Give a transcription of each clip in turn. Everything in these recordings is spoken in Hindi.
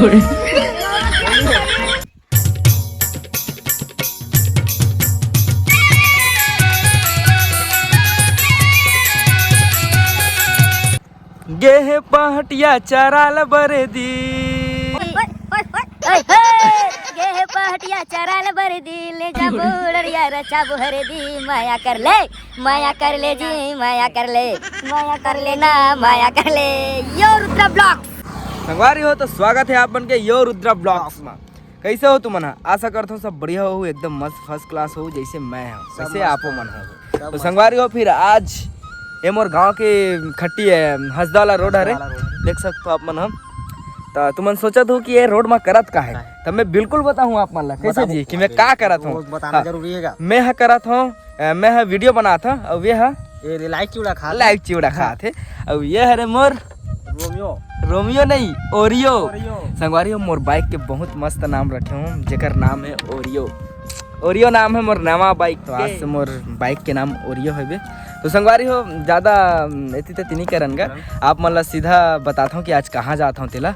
गेहे पहटिया चराल बरेदी गेहे पहटिया चराल बरेदी ले जा बुढ़िया रचा बुहरे दी माया कर ले जी माया कर ले ना माया कर ले। यो रुद्रा ब्लॉग्स संगवारी हो तो स्वागत है आपन के यो रुद्रा ब्लॉग्स में। कैसे हो तुम? आशा करता हूँ सब बढ़िया हो, एकदम मस्त फर्स्ट क्लास हो जैसे मैं हूँ वैसे आपो मन हो। तो संगवारी हो फिर आज ये मोर गांव के खट्टी है हसदाला रोड है, देख सकते हो आप मन। हम तो तुमन सोचा था कि ये रोड में करत का है, तब मैं बिल्कुल बताऊँ आप मन ला कैसे जी कि मैं का करत हूँ। बताना जरूरी है। मैं है करत हूँ, मैं वीडियो बना था और ये है लाइक चिवड़ा खा थे और ये है रे मोर रोमियो नहीं ओरियो। संगवारी हो मोर बाइक के बहुत मस्त नाम रखे हूँ जेकर नाम है ओरियो नाम है मोर नवा बाइक। तो आज से मोर बाइक के नाम ओरियो है। तो संगवारी हो ज़्यादा इतनी तो नहीं करनगा, आप मतलब सीधा बताता हूँ कि आज कहाँ जाता हूँ तेला।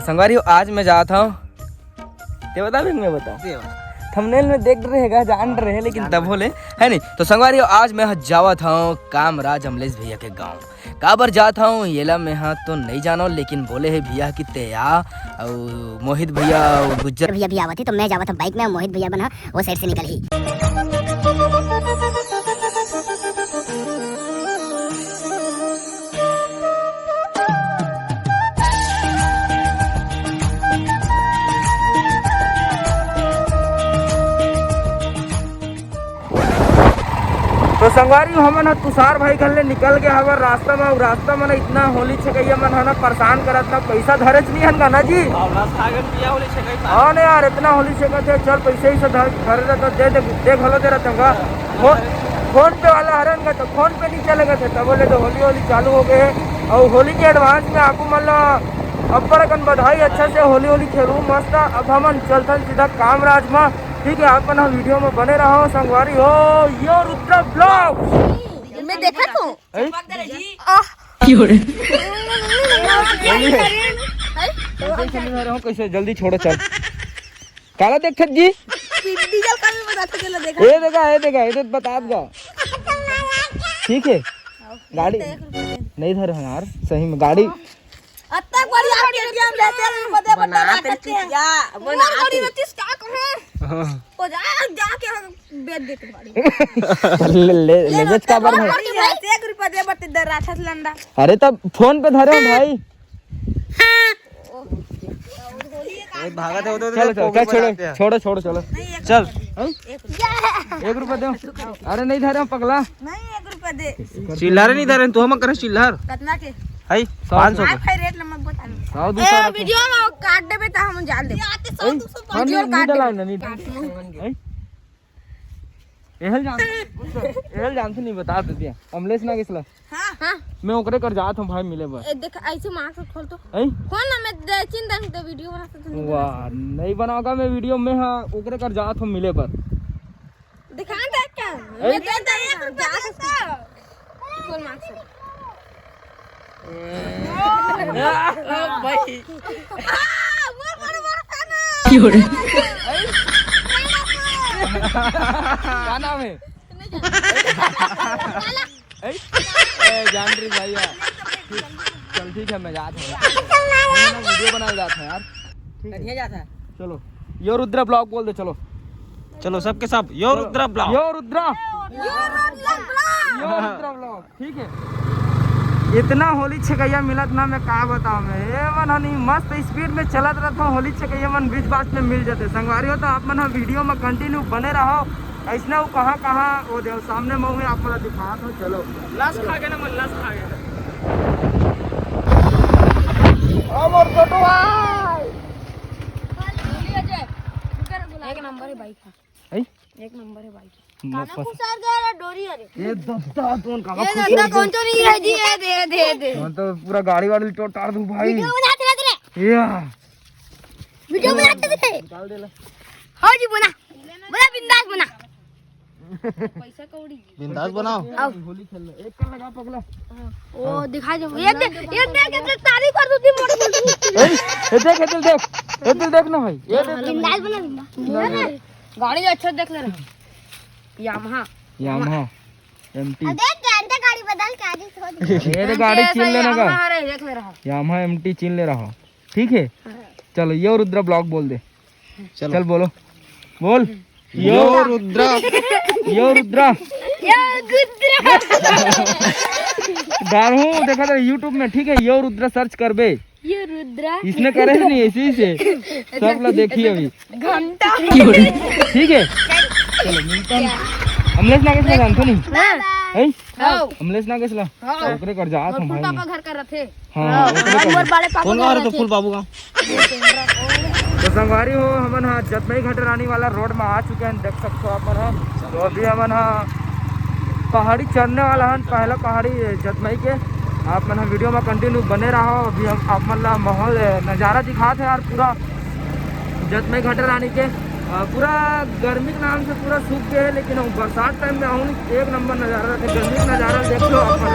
संगवारी हो आज मैं जाता हूँ ते बता भी मैं बताऊँ थंबनेल में देख रहेगा जान रहे लेकिन तब बोले है नहीं। तो संगवारी हो आज मैं जावत हूँ कामराज अमलेश भैया के गाँव। काबर जाता हूँ येला में हाँ तो नहीं जानो, लेकिन बोले है भैया कि तेया और मोहित भैया और गुज्जर भैया भी आवत तो मैं जावत बाइक में, मोहित भैया बना वो साइड से निकल ही। तो संगवारी हमन तुषार भाई घर निकल के हवर रास्ता में इतना होली छकैया मन है परेशान करत ना, पैसा धरे नहीं हन ना जी। हाँ नहीं यार इतना होली छकत है, चल पैसे ही से धरे तो दे घलो दे रहा फोन पे वाला हरन का तो फोन पे नहीं चलेगा थे तब बोले तो होली चालू हो गए है। और होली के एडवांस में आपको मतलब अब्बर कन बधाई, अच्छा से होली खेलू मस्त। अब हमन चलते सीधा कामराज में, ठीक है। आप ना वीडियो में बने रहो संगवारी हो यो रुद्रा ब्लॉग मैं देखा तो कैसे जल्दी छोड़ो चल काला देख जी डीजल का भी बता चला देखा ये देखा ये बता दूंगा ठीक है। गाड़ी नहीं धरे हैं यार सही में गाड़ी अत्ता बड़ी आके हम रहते हैं बदे बदे या बना गाड़ी रहती स्टॉक है ओ जाके हम बेच देते गाड़ी ले बेच का बार है 1 रुपया दे बते दर राठा लंडा। अरे तब फोन पे धरे हो भाई भागा थे चलो छोड़ो चल 1 रुपया दो। अरे नहीं धरे पगला नहीं 1 रुपया दे चिल्लारे नहीं धरे तू हम करे चिल्लार कितना के है 500 हां रेट नंबर बता ए वीडियो में काट देबे त हम जान दे आते 100 200 वीडियो काट दे एहल जान से नहीं बता देती अमलेश ना किसला। हां मैं ओकरे कर जात हूं भाई मिले बस देख ऐसे मार्क्स खोल तो हैं कौन ना मैं चिंता नहीं तो वीडियो बना सकता वाह नहीं बनाऊंगा मैं वीडियो में। हां ओकरे कर जात हूं मिले पर दिखा दे क्या मैं दे दे 1 रुपया जा कौन मार्क्स भाई मोर क्या नाम है जान रही भैया चल ठीक है मैं जाता हूँ वीडियो बनाने जाता हूँ यार नहीं जाता है। चलो यो रुद्रा ब्लॉग बोल दे चलो सबके सब यो रुद्रा ब्लॉग ठीक है। इतना होली छकैया मिलत ना मैं का बताऊँ मैं ये मन नहीं मस्त स्पीड में चलत रहता हूँ होली छकैया मन बीच बात में मिल जाते संगवारी हो। तो आप मन वीडियो में कंटिन्यू बने रहो ऐसा वो कहाँ वो देखो सामने में आप मतलब दिखा दो। चलो लस खा गए ना मन लस खा गए एक नंबर है बाइक है 1 नंबर है बाइक डोरी ये दस्ता कौन का कौन तो नहीं है जी दे मैं तो पूरा गाड़ी वाली टोटार दूं भाई वीडियो बनाते लग रहे या वीडियो बनाते थे निकाल दे ले हां जी बना बिंदास बना पैसा कौड़ी बिंदास बनाओ। होली खेल लो, एक कर लगा पगला। ओ दिखा दो ये देख तारीफ कर दूती मोटे ए देख देख ना भाई, ये देख बिंदास बना गाड़ी अच्छा देख ले रहा यामाहा एमटी। गाड़ी बदल के आज छोड़ ये तो गाड़ी छीन लेना का, देख ले रहा यामाहा एमटी छीन ले रहा। ठीक है चलो यो रुद्रा ब्लॉग बोल दे। चल बोलो, बोल यो रुद्रा, यो रुद्रा डालू देखा था यूट्यूब में। ठीक है यो रुद्रा सर्च कर बे, ये रुद्रा इसने करे नहीं इसी से सब लोग देखिए अभी। घंटा ठीक है चलो मिलता हूं। अमलेश नागेश ला जानते नहीं है? अमलेश नागेश ला ओकरे कर जात हम भाई। पापा घर कर रहे थे। हां ओकरे मोर बड़े पापा कौन आ रहे थे? फूल बाबू का। तो संगवारी हो हमन हाँ जतमई घाट रानी वाला रोड में आ चुके हैं, देख सकते हो अपन हाँ। तो अभी हमन हाँ पहाड़ी चढ़ने वाला है, पहला पहाड़ी जतमई के। आप मन वीडियो में कंटिन्यू बने रहो। अभी हम आप मन ला माहौल नज़ारा दिखाते हैं यार पूरा जतमई घाट रानी के। पूरा गर्मी के नाम से पूरा सूख गया है, लेकिन हम बरसात टाइम में आऊँ एक नंबर नज़ारा रहता है। गर्मी का नज़ारा देख लो आप मन।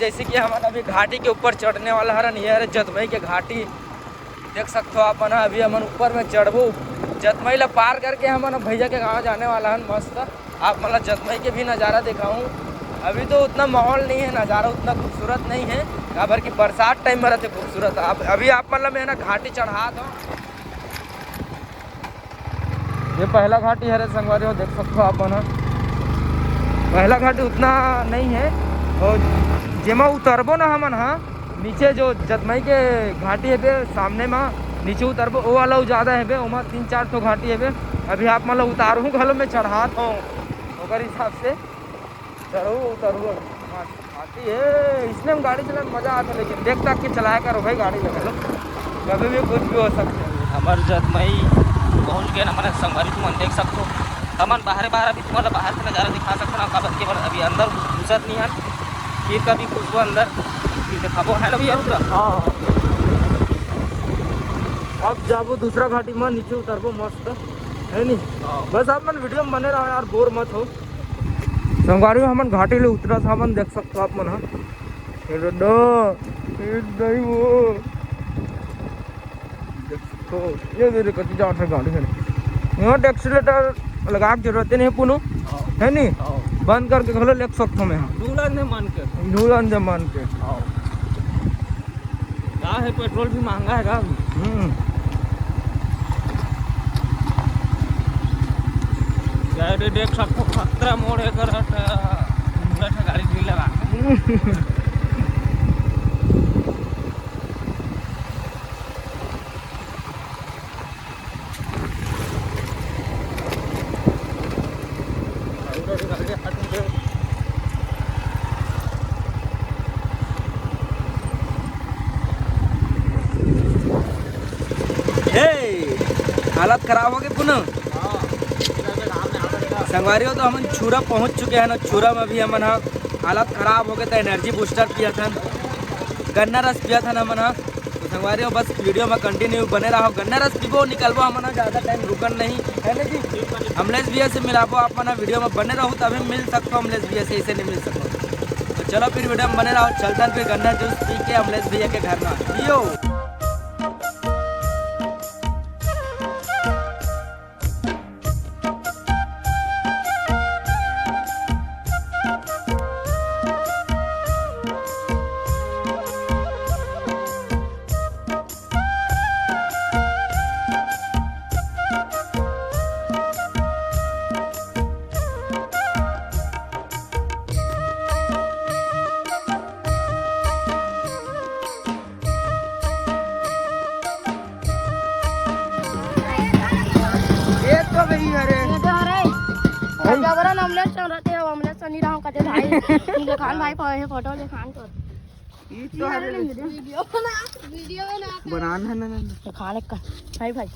जैसे कि हम अभी घाटी के ऊपर चढ़ने वाला हरन, ये है जतमई के घाटी। देख सकते हो अपन अभी हम ऊपर में चढ़बू। जतमई ला पार करके हम भैया के गाँव जाने वाला हन मस्त। आप मतलब जतमई के भी नज़ारा दिखाऊँ। अभी तो उतना माहौल नहीं है, नज़ारा उतना खूबसूरत नहीं है, काबर कि बरसात टाइम में रहते खूबसूरत। अभी आप मतलब मैं ना घाटी चढ़ा दो। ये पहला घाटी है संगवारी हो, देख सकते हो अपन। पहला घाटी उतना नहीं है, और जेमा उतरबो ना हमन हाँ नीचे जो जतमई के घाटी है बे सामने में नीचे उतरबो वो वाला ज़्यादा है बे, वहाँ 3-4 ठो घाटी है बे। अभी आप मतलब उतारूँ घलों में चढ़ात हूँ ओकर हिसाब से चढ़ू उतरू घाटी है। इसमें हम गाड़ी चलाने मज़ा आता है, लेकिन देख तक के चलाया करो भाई गाड़ी लगा लो, कभी भी कुछ भी हो सकता है। हमारे जतमई पहुँच गए हमारे संगवारी, तुम देख सकते हो। हमन बाहर अभी तुम्हारा बाहर से नज़ारा दिखा सकते ना, काबर के अभी अंदर घुसत नहीं है। फिर कभी खुशबू अंदर फिर दिखाबो है ना भैया रुद्रा। हाँ अब जाबो दूसरा घाटी में नीचे उतरबो मस्त है नहीं। बस आप मन वीडियो में बने रहो यार, बोर मत हो। संगवारी हमन घाटी ले उतरा था, हमन देख सकते हो आप मन। हाँ वो देख सकते हो, ये मेरे कति जाट है गाड़ी है। यहाँ एक्सीलेटर लगा के जरूरत नहीं पुनः है नहीं, बंद करके घलो ले सकते हो। मैं ढूंढन दे मान के क्या है, पेट्रोल भी महंगा है का। देख सकते खतरा मोड़ कर गाड़ी भी लगा हालत खराब हो गई पुनः। संगवारी हो तो हम छुरा पहुंच चुके हैं ना। छुरा में भी हम हालत खराब हो गए थे, एनर्जी बूस्टर पिया था, गन्ना रस पिया था ना हमन। तो संगवारी हो बस वीडियो में कंटिन्यू बने रहो। गन्ना रस पीबो निकलबो हमन, ज़्यादा टाइम रुकन नहीं है ना जी। अमलेश भैया से मिलाबो आप मन, वीडियो में बने रहो तभी मिल सकते हो। अमलेश भैया से ऐसे नहीं मिल सकते। तो चलो फिर वीडियो में बने रहो। चलता फिर गन्ना जूस पी के अमलेश भैया के घर में यो। नहीं रहा हूं कहते भाई दिखान भाई फोटो दिखान तो ये तो है वीडियो बना बनाना ना दिखा ले कर भाई भाई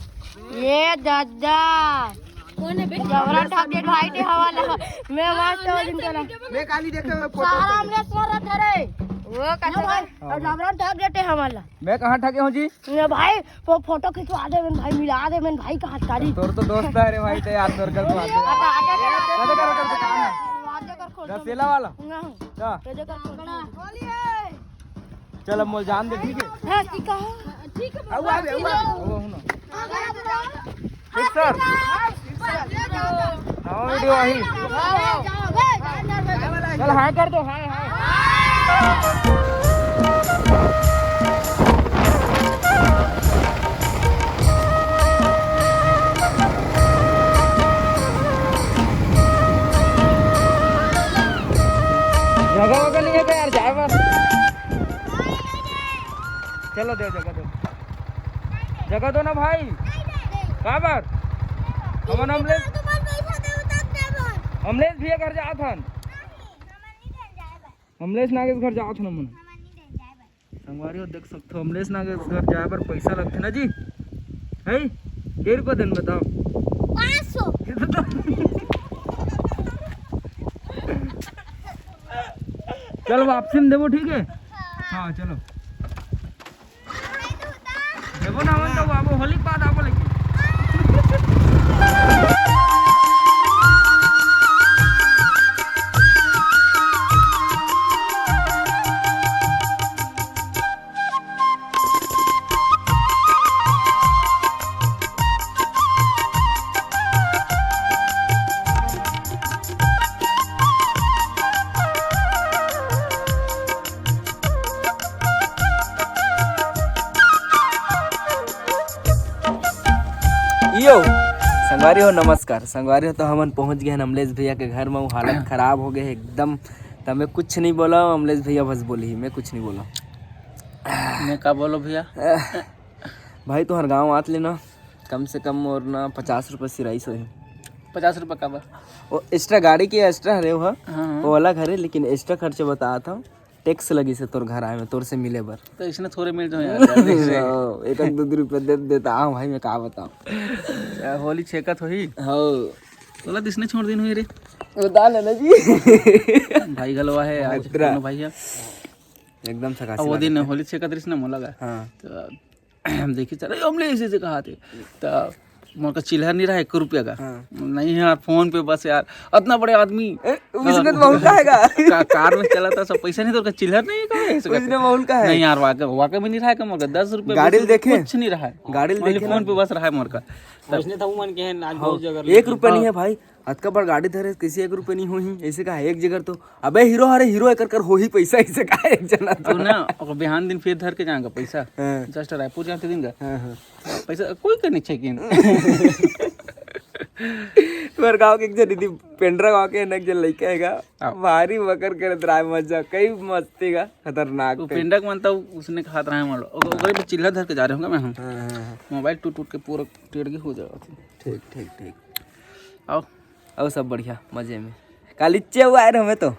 ये दादा कौन है जबरा टारगेट भाई के हवाले मैं मस्त हो जिनको ना मैं काली देखे फोटो सारा हमने स्वरत करे वो कहते और जबरा टारगेट है हवाला मैं कहां ठगे हूं जी ये भाई वो फोटो खिंचवा दे मैंने भाई मिला दे मैंने भाई का हथकारी तोर तो दोस्त है रे भाई ते याद कर कर बात कर काम है आगे कर खोल रसेला वाला क्या तेरे कर खोल चल अब मोल जान दे ठीक है हां ठीक है आओ आओ ना ठीक सर हां वीडियो आई चल हां कर दो हां हां जगह वगह नहीं है यार जाए बस चलो दे जगह दो ना भाई कहाँ पर हमन अमलेश भैया घर जात हन अमलेश नागे घर जात हन हमन संगवारी हो देख सकते हो अमलेश नागे घर जाए पर पैसा लगते ना जी है के रुपया दिन बताओ 500 चलो वापसी में देवो ठीक है हाँ चलो देवो ना मन तो बाबू होली बाद आपो लेके यो संगवारी हो नमस्कार संगवारी हो तो हमन पहुंच गए हैं अमलेश भैया के घर में वो हालत खराब हो गए एकदम तो मैं कुछ नहीं बोला अमलेश भैया बस बोली ही मैं कुछ नहीं बोला मैं क्या बोलो भैया भाई तो हर गाँव आत लेना कम से कम और ना 50 रुपये सिराई सो 50 रुपये का बा वो एक्स्ट्रा गाड़ी की एक्स्ट्रा हरे वो हाँ वो अलग हरे लेकिन एक्स्ट्रा खर्चे बताया था टैक्स लगी से तोर घर आए में तोर से मिले बर तो इसने थोड़े मिल जाओ यार एक दो रुपये दे देता हाँ भाई मैं कहा बताऊँ होली छेकत होई हो तोला दिसने छोड़ दिन हुई रे बता लेना जी भाई गलवा है आज उतरा। दोनों भैया एकदम सका अब वो दिन होली छेकत रिस ना मोला गा हाँ तो देखी चल हमले ऐसे से कहा थे तो मोर का चिल्हर नहीं रहा 1 रुपया का हाँ। नहीं यार फोन पे बस यार इतना बड़े आदमी उसने तो बहुत का हैगा कार में चला था सब पैसा नहीं तो उसका चिल्हर नहीं है उसने बहुत का है नहीं यार वाकई में नहीं रहा है मोर का 10 रुपये गाड़ी देखे कुछ नहीं रहा है गाड़ी देखे फोन पे बस रहा है मोर का उसने तो मन के है आज बहुत जगह 1 रुपया नहीं है भाई हद पर गाड़ी धरे किसी 1 रुपये नहीं हो ही ऐसे का एक जगह तो अबे हीरो हरे हीरो एक कर हो ही पैसा ऐसे का एक जना तो ना और बिहान दिन फिर धर के जाएगा पैसा हाँ। जस्ट रायपुर जाते दिन का हाँ। पैसा कोई करने चाहिए पर गांव के एक जन दीदी पेंड्रा गांव के एक जन लड़का हैगा भारी मकर करे ड्राइव मजा कई मस्ती का खतरनाक तो पिंडा को मानता हूँ उसने कहा था है मारो ओकरे पे चिल्ला धर के जा रहे होंगे मैं हम हाँ। मोबाइल टूट टूट के पूरा टेढ़ के हो जाएगा ठीक ठीक ठीक आओ और सब बढ़िया मजे में कालीचे हुआ है हमें तो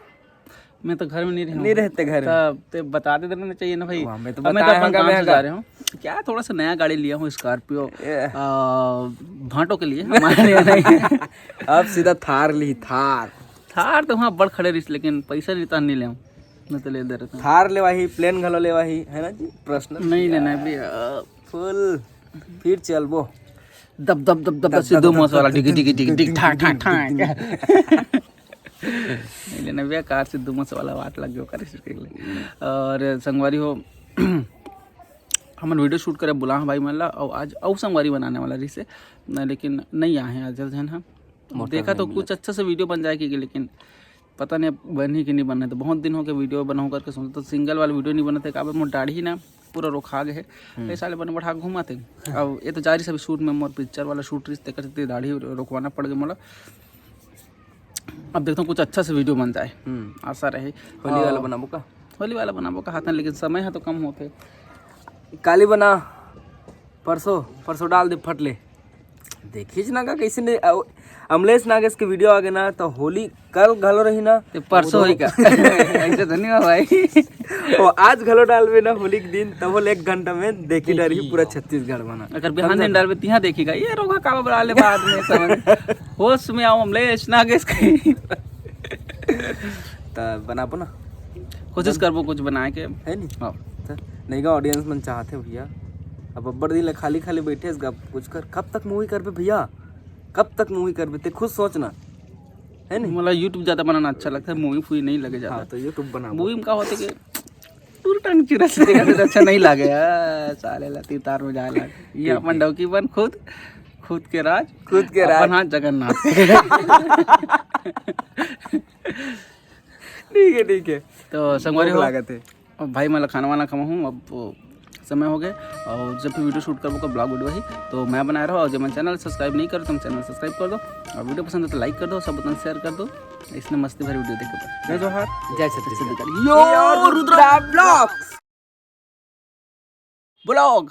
मैं तो घर में नहीं रहते घर में तो बता दे देना चाहिए ना भाई वहाँ में तो अब मैं बताया अपन होगा काम मैं से जा रहा हूँ क्या थोड़ा सा नया गाड़ी लिया हूँ स्कॉर्पियो ये। भाटों के लिए हमारे लिए नहीं अब सीधा थार ली थार थार तो वहाँ बड़ खड़े रही लेकिन पैसा नहीं तो नहीं ले आऊँ मैं तो ले दे रहा था थार लेवा ही प्लेन घलो लेवा ही है ना जी प्रश्न नहीं लेना है भैया फुल फिर चलबो दब दब दब दब सिद्धू मौस वाला डिग डिग डिग डिग ठाक ठाक ठाक नहीं लेना भैया कार सिद्धू मौस वाला वाट लग गया कर इसके लिए और संगवारी हो हमन वीडियो शूट करे बुला भाई मल्ला और आज और संगवारी बनाने वाला रही से लेकिन नहीं आए हैं आज जल्द है हम देखा तो कुछ अच्छा से वीडियो बन जाएगी लेकिन पता नहीं बनी कि नहीं बनने तो बहुत दिन हो गए वीडियो बनाऊँ करके सोचते तो सिंगल वाला वीडियो नहीं बनाते काबर मोर दाढ़ी ना पूरा रोखा गए है ये साले बने बढ़ा घुमाते अब ये तो जारी सभी शूट में मोर पिक्चर वाला शूट रिश्ते करते दाढ़ी रोकवाना पड़ गया मोला अब देखता हूँ कुछ अच्छा से वीडियो बन जाए आशा रहे होली वाला बनाबो का होली वाला बनाबो का हाथ लेकिन समय है तो कम होते काली बना परसों डाल दे फटले देखिए ना का कैसे ने अमलेश नागेश के वीडियो आ गए ना तो होली कल घलो रही ना ते परसों होई का ऐसे तो नहीं हुआ भाई। और आज घलो डालवे ना होली के दिन तब होल 1 घंटा में देखी डरी पूरा छत्तीसगढ़ बना। अगर बिहान दिन डालबे तिहा देखिएगा ये रोगा का बड़ा ले बाद में समझ होश में आओ अमलेश नागेश के तो बनाबो ना कोशिश करबो कुछ बनाए के। है नहीं हाँ तो नहीं का ऑडियंस मन चाहते भैया अब अब्बर दिन खाली खाली बैठे कुछ कर कब तक मूवी करबे भैया कब तक मूवी करबे ते खुद सोचना है नहीं। मला यूट्यूब ज्यादा बनाना अच्छा लगता है, मूवी फूवी नहीं लगे ज्यादा। हाँ तो यूट्यूब बना मूवी में का होते कि टूर टंग चिरा से देखा तो अच्छा नहीं लगे साले लती तार में जाए लगे ये अपन डौकी बन खुद के राज अपन हाथ जगन्नाथ ठीक है तो संगवारी हो लागत है अब भाई मैं खाना वाना खावा हूँ, अब समय हो गया और जब भी वीडियो शूट करबो का ब्लॉग वीडियो ही तो मैं बना रहा हूँ। और जब मैं चैनल सब्सक्राइब नहीं करो तो चैनल सब्सक्राइब कर दो और वीडियो पसंद है तो लाइक कर दो, सब बटन शेयर कर दो। इसने मस्ती भरी वीडियो देखे जय जोहार जय छत्तीसगढ़ यो रुद्रा ब्लॉग्स ब्लॉग